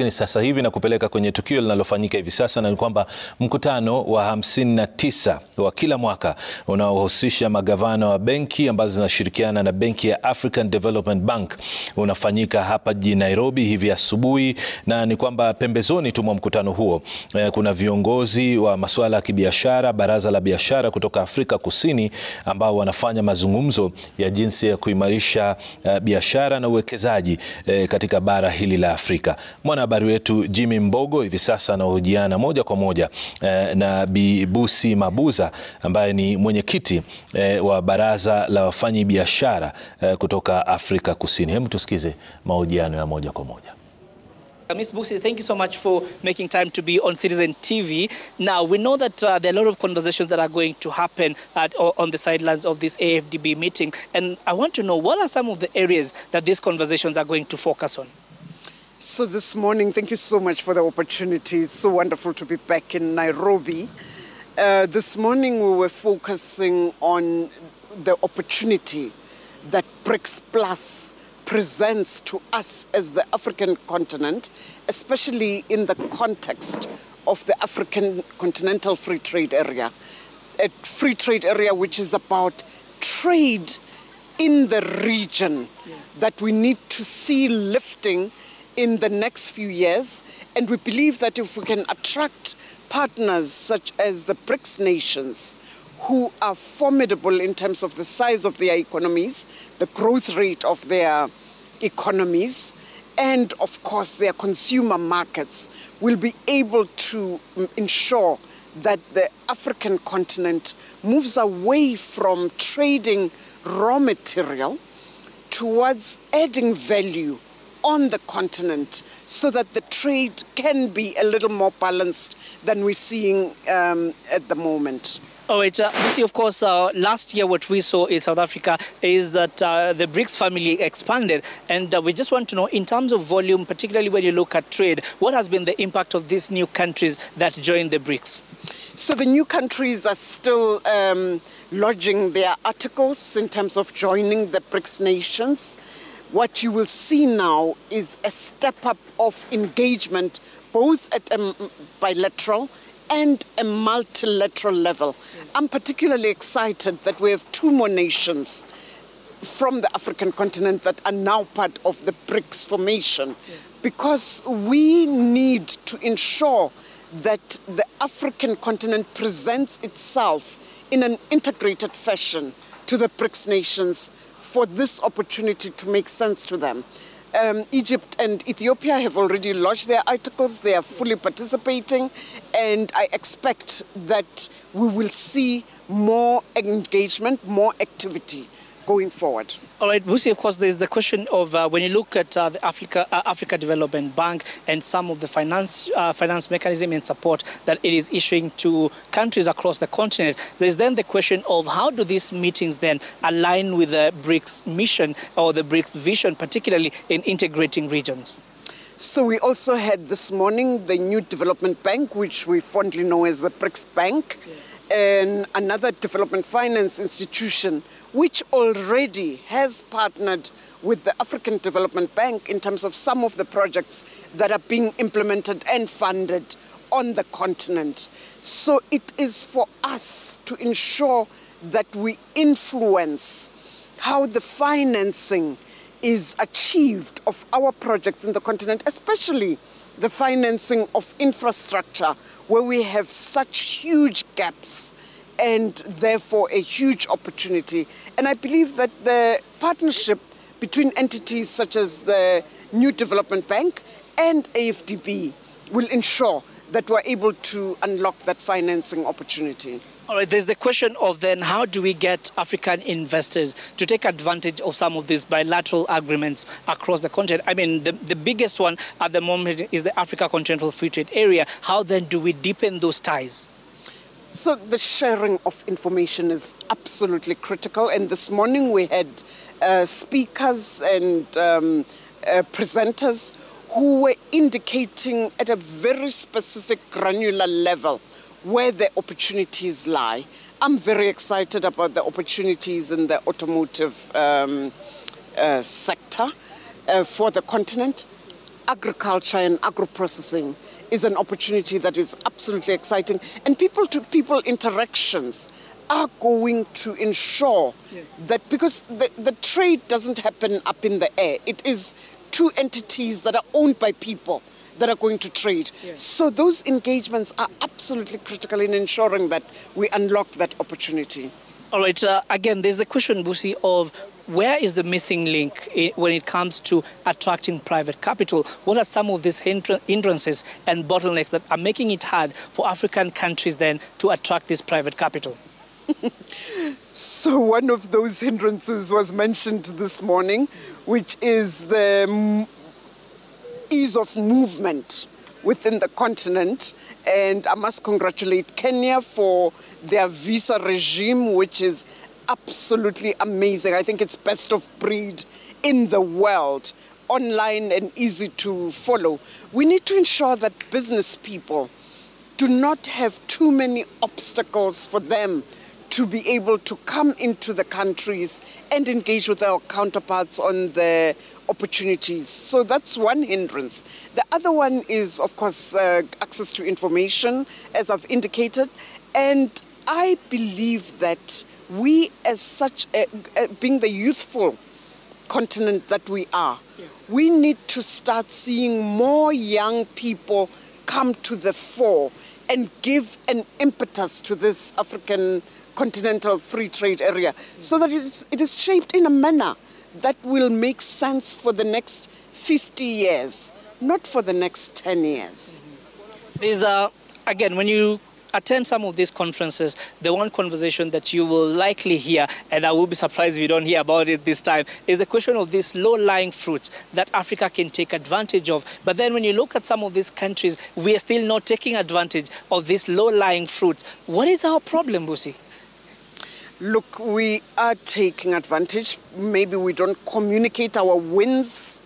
Lakini sasa hivi na kupeleka kwenye tukio linalofanyika hivi sasa, na ni kwamba mkutano wa 59 wa kila mwaka unaohusisha magavana wa benki ambazo zinashirikiana na benki ya African Development Bank unafanyika hapa jijini Nairobi hivi asubuhi, na ni kwamba pembezoni tu mwa mkutano huo kuna viongozi wa masuala ya kibiashara, baraza la biashara kutoka Afrika Kusini ambao wanafanya mazungumzo ya jinsi ya kuimarisha biashara na uwekezaji katika bara hili la Afrika. Mwanahabari wetu Jimmy Mbogo hivi sasa anahojiana moja kwa moja na Bi Busi Mabuza ambaye ni mwenyekiti wa baraza la wafanyi biashara kutoka Afrika Kusini. Hebu tusikize mahojiano ya moja kwa moja. Ms. Busi, thank you so much for making time to be on Citizen TV. Now, we know that there are a lot of conversations that are going to happen on the sidelines of this AFDB meeting. And I want to know, what are some of the areas that these conversations are going to focus on? So this morning, thank you so much for the opportunity. It's so wonderful to be back in Nairobi. This morning, we were focusing on the opportunity that BRICS Plus presents to us as the African continent, especially in the context of the African Continental Free Trade Area. A free trade area which is about trade in the region that we need to see lifting in the next few years. And we believe that if we can attract partners such as the BRICS nations, who are formidable in terms of the size of their economies, the growth rate of their economies, and of course their consumer markets, will be able to ensure that the African continent moves away from trading raw material towards adding value on the continent, so that the trade can be a little more balanced than we're seeing at the moment. All right, Lucy, of course, last year what we saw in South Africa is that the BRICS family expanded, and we just want to know, in terms of volume, particularly when you look at trade, what has been the impact of these new countries that joined the BRICS? So the new countries are still lodging their articles in terms of joining the BRICS nations. What you will see now is a step up of engagement, both at a bilateral and a multilateral level. I'm particularly excited that we have two more nations from the African continent that are now part of the BRICS formation, because we need to ensure that the African continent presents itself in an integrated fashion to the BRICS nations for this opportunity to make sense to them. Egypt and Ethiopia have already lodged their articles. They are fully participating, and I expect that we will see more engagement, more activity going forward. All right, Busi, of course, there's the question of when you look at the Africa Development Bank and some of the finance mechanism and support that it is issuing to countries across the continent, there's then the question of how do these meetings then align with the BRICS mission or the BRICS vision, particularly in integrating regions? So we also had this morning the new development bank, which we fondly know as the BRICS Bank, and another development finance institution, which already has partnered with the African Development Bank in terms of some of the projects that are being implemented and funded on the continent. So it is for us to ensure that we influence how the financing is achieved of our projects in the continent, especially the financing of infrastructure, where we have such huge gaps and therefore a huge opportunity. And I believe that the partnership between entities such as the New Development Bank and AFDB will ensure that we're able to unlock that financing opportunity. All right, there's the question of then how do we get African investors to take advantage of some of these bilateral agreements across the continent? I mean, the biggest one at the moment is the Africa Continental Free Trade Area. How then do we deepen those ties? So the sharing of information is absolutely critical. And this morning we had speakers and presenters who were indicating at a very specific granular level where the opportunities lie. I'm very excited about the opportunities in the automotive sector for the continent. agriculture and agro-processing is an opportunity that is absolutely exciting. And people-to-people interactions are going to ensure that, because the trade doesn't happen up in the air. It is two entities that are owned by people that are going to trade. So those engagements are absolutely critical in ensuring that we unlock that opportunity. All right, again, there's the question, Busi, of where is the missing link when it comes to attracting private capital? What are some of these hindrances and bottlenecks that are making it hard for African countries then to attract this private capital? So one of those hindrances was mentioned this morning, which is the ease of movement within the continent. And I must congratulate Kenya for their visa regime, which is absolutely amazing. I think it's best of breed in the world, online and easy to follow. We need to ensure that business people do not have too many obstacles for them to be able to come into the countries and engage with our counterparts on the opportunities. So that's one hindrance. The other one is, of course, access to information, as I've indicated. And I believe that we, as such, being the youthful continent that we are, we need to start seeing more young people come to the fore and give an impetus to this African continental free trade area, so that it is shaped in a manner that will make sense for the next 50 years, not for the next 10 years. There's, again, when you attend some of these conferences, the one conversation that you will likely hear, and I will be surprised if you don't hear about it this time, is the question of these low-lying fruits that Africa can take advantage of. But then when you look at some of these countries, we are still not taking advantage of these low-lying fruits. What is our problem, Busi? Look, we are taking advantage. Maybe we don't communicate our wins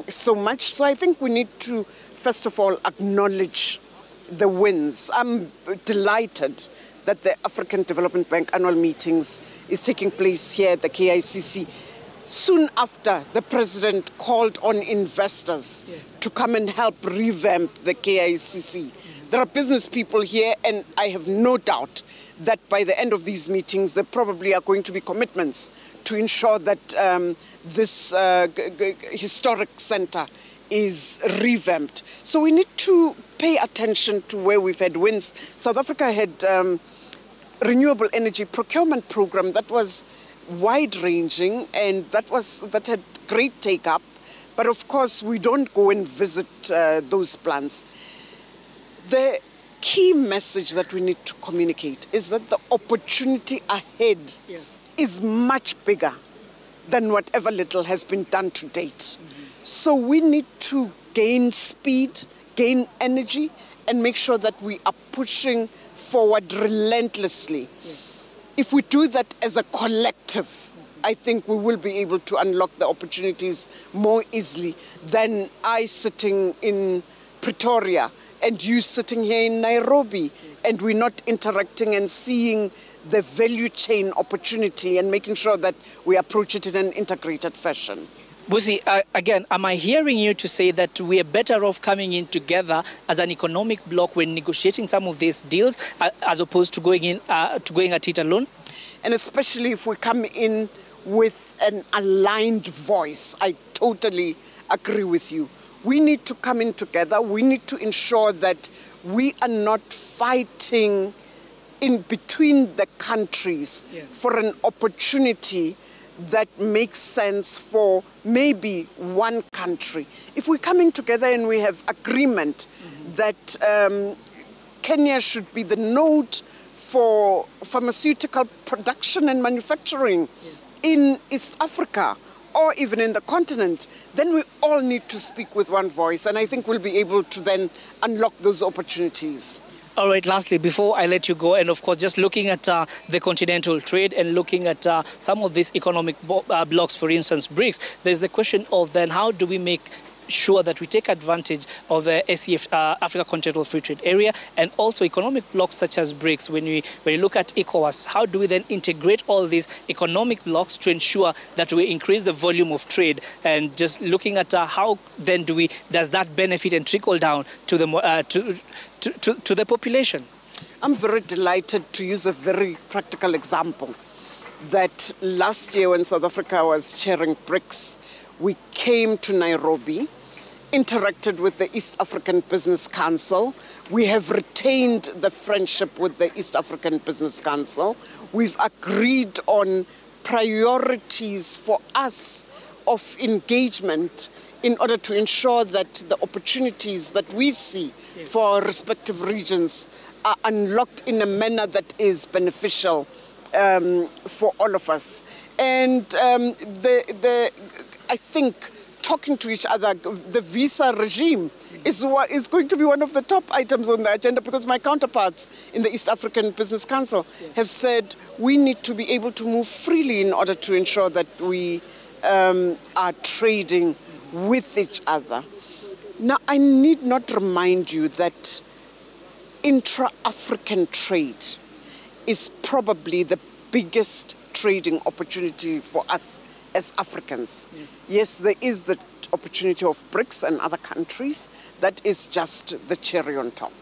so much. So I think we need to, first of all, acknowledge the wins. I'm delighted that the African Development Bank annual meetings is taking place here at the KICC. Soon after, the president called on investors to come and help revamp the KICC. There are business people here, and I have no doubt that by the end of these meetings, there probably are going to be commitments to ensure that this historic center is revamped. So we need to pay attention to where we've had wins. South Africa had renewable energy procurement program that was wide-ranging, and that had great take-up. But of course, we don't go and visit those plants. The key message that we need to communicate is that the opportunity ahead is much bigger than whatever little has been done to date. So we need to gain speed, gain energy, and make sure that we are pushing forward relentlessly. If we do that as a collective, I think we will be able to unlock the opportunities more easily than I sitting in Pretoria and you sitting here in Nairobi, and we're not interacting and seeing the value chain opportunity and making sure that we approach it in an integrated fashion. Busi, again, am I hearing you to say that we are better off coming in together as an economic bloc when negotiating some of these deals, as opposed to going at it alone? And especially if we come in with an aligned voice, I totally agree with you. We need to come in together. We need to ensure that we are not fighting in between the countries for an opportunity that makes sense for maybe one country. If we're coming together and we have agreement that Kenya should be the node for pharmaceutical production and manufacturing in East Africa, or even in the continent, then we all need to speak with one voice. And I think we'll be able to then unlock those opportunities. All right, lastly, before I let you go, and of course, just looking at the continental trade and looking at some of these economic blocks, for instance, BRICS, there's the question of then how do we make sure that we take advantage of the ACF, Africa Continental Free Trade Area, and also economic blocks such as BRICS. When you look at ECOWAS, how do we then integrate all these economic blocks to ensure that we increase the volume of trade? And just looking at how then does that benefit and trickle down to the population? I'm very delighted to use a very practical example that last year when South Africa was chairing BRICS, we came to Nairobi, interacted with the East African Business Council. We have retained the friendship with the East African Business Council. We've agreed on priorities for us of engagement in order to ensure that the opportunities that we see for our respective regions are unlocked in a manner that is beneficial for all of us. And I think talking to each other, the visa regime is going to be one of the top items on the agenda, because my counterparts in the East African Business Council have said we need to be able to move freely in order to ensure that we are trading with each other. Now, I need not remind you that intra-African trade is probably the biggest trading opportunity for us as Africans. Yes, there is the opportunity of BRICS and other countries. That is just the cherry on top.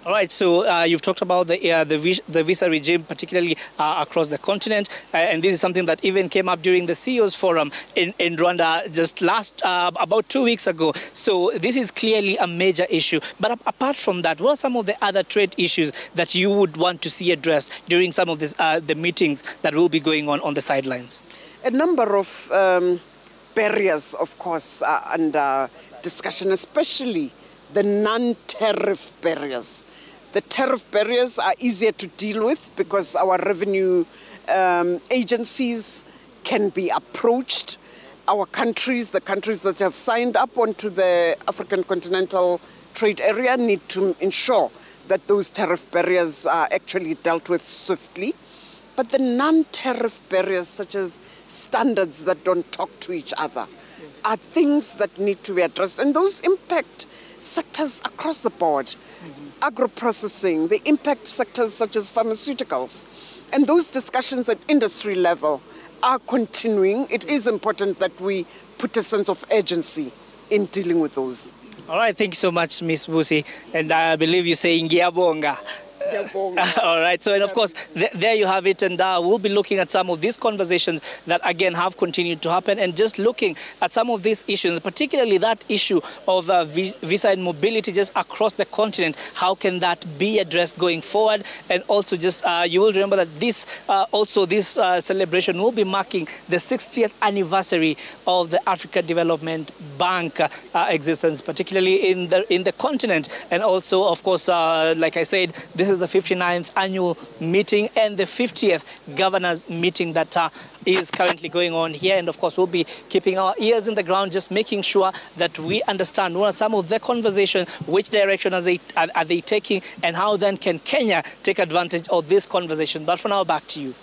All right, so you've talked about the visa regime, particularly across the continent, and this is something that even came up during the CEO's forum in Rwanda just about 2 weeks ago. So this is clearly a major issue. But apart from that, what are some of the other trade issues that you would want to see addressed during some of this, the meetings that will be going on the sidelines? A number of barriers, of course, are under discussion, especially the non-tariff barriers. The tariff barriers are easier to deal with because our revenue agencies can be approached. Our countries, the countries that have signed up onto the African Continental Trade Area, need to ensure that those tariff barriers are actually dealt with swiftly. But the non-tariff barriers, such as standards that don't talk to each other, are things that need to be addressed. And those impact sectors across the board. Agro-processing, they impact sectors such as pharmaceuticals. And those discussions at industry level are continuing. It is important that we put a sense of urgency in dealing with those. All right, thank you so much, Ms. Busi. And I believe you're saying Ngiyabonga. All right, so and of course there you have it, and we'll be looking at some of these conversations that again have continued to happen, and just looking at some of these issues, particularly that issue of visa and mobility just across the continent. How can that be addressed going forward? And also just you will remember that this celebration will be marking the 60th anniversary of the Africa Development Bank existence, particularly in the continent, and also of course like I said, this is the 59th annual meeting and the 50th governors meeting that is currently going on here. And of course, we'll be keeping our ears in the ground, just making sure that we understand what are some of the conversation, which direction are they taking, and how then can Kenya take advantage of this conversation. But for now, back to you.